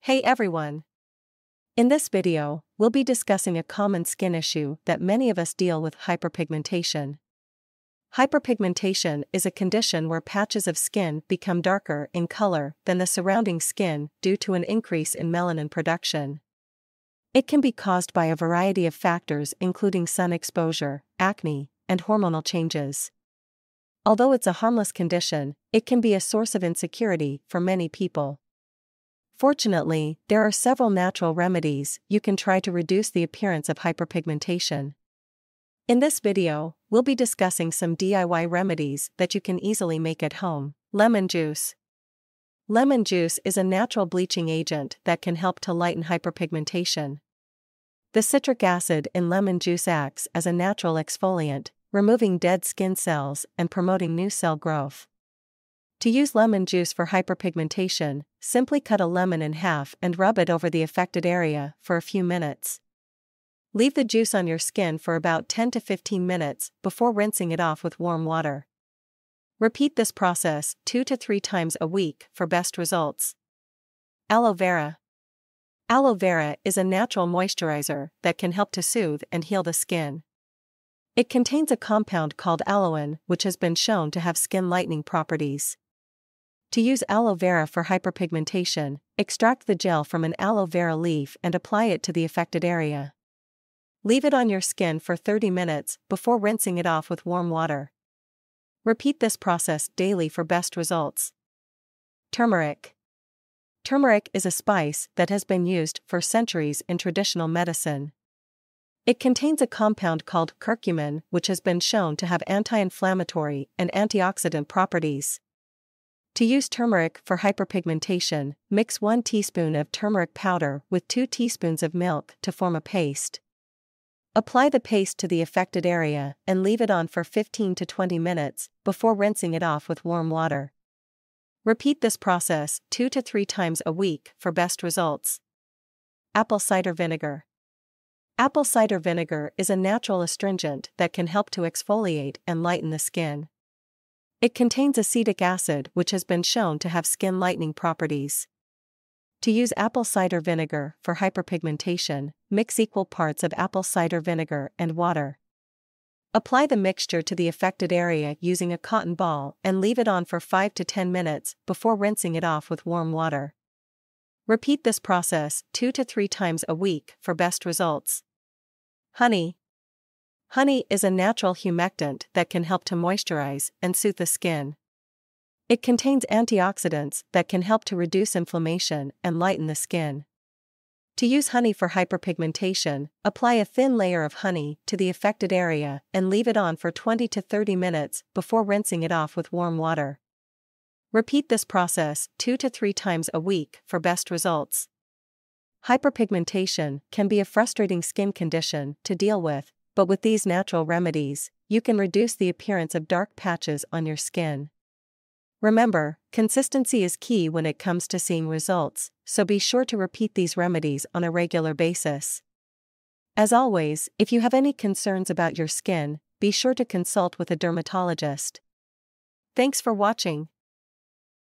Hey everyone! In this video, we'll be discussing a common skin issue that many of us deal with: hyperpigmentation. Hyperpigmentation is a condition where patches of skin become darker in color than the surrounding skin due to an increase in melanin production. It can be caused by a variety of factors including sun exposure, acne, and hormonal changes. Although it's a harmless condition, it can be a source of insecurity for many people. Fortunately, there are several natural remedies you can try to reduce the appearance of hyperpigmentation. In this video, we'll be discussing some DIY remedies that you can easily make at home. Lemon juice. Lemon juice is a natural bleaching agent that can help to lighten hyperpigmentation. The citric acid in lemon juice acts as a natural exfoliant, removing dead skin cells and promoting new cell growth. To use lemon juice for hyperpigmentation, simply cut a lemon in half and rub it over the affected area for a few minutes. Leave the juice on your skin for about 10 to 15 minutes before rinsing it off with warm water. Repeat this process 2 to 3 times a week for best results. Aloe vera. Aloe vera is a natural moisturizer that can help to soothe and heal the skin. It contains a compound called aloin, which has been shown to have skin lightening properties. To use aloe vera for hyperpigmentation, extract the gel from an aloe vera leaf and apply it to the affected area. Leave it on your skin for 30 minutes before rinsing it off with warm water. Repeat this process daily for best results. Turmeric. Turmeric is a spice that has been used for centuries in traditional medicine. It contains a compound called curcumin, which has been shown to have anti-inflammatory and antioxidant properties. To use turmeric for hyperpigmentation, mix 1 teaspoon of turmeric powder with 2 teaspoons of milk to form a paste. Apply the paste to the affected area and leave it on for 15 to 20 minutes before rinsing it off with warm water. Repeat this process 2 to 3 times a week for best results. Apple cider vinegar. Apple cider vinegar is a natural astringent that can help to exfoliate and lighten the skin. It contains acetic acid, which has been shown to have skin lightening properties. To use apple cider vinegar for hyperpigmentation, mix equal parts of apple cider vinegar and water. Apply the mixture to the affected area using a cotton ball and leave it on for 5 to 10 minutes before rinsing it off with warm water. Repeat this process 2 to 3 times a week for best results. Honey. Honey is a natural humectant that can help to moisturize and soothe the skin. It contains antioxidants that can help to reduce inflammation and lighten the skin. To use honey for hyperpigmentation, apply a thin layer of honey to the affected area and leave it on for 20 to 30 minutes before rinsing it off with warm water. Repeat this process 2 to 3 times a week for best results. Hyperpigmentation can be a frustrating skin condition to deal with, but with these natural remedies, you can reduce the appearance of dark patches on your skin. Remember, consistency is key when it comes to seeing results, so be sure to repeat these remedies on a regular basis. As always, if you have any concerns about your skin, be sure to consult with a dermatologist. Thanks for watching.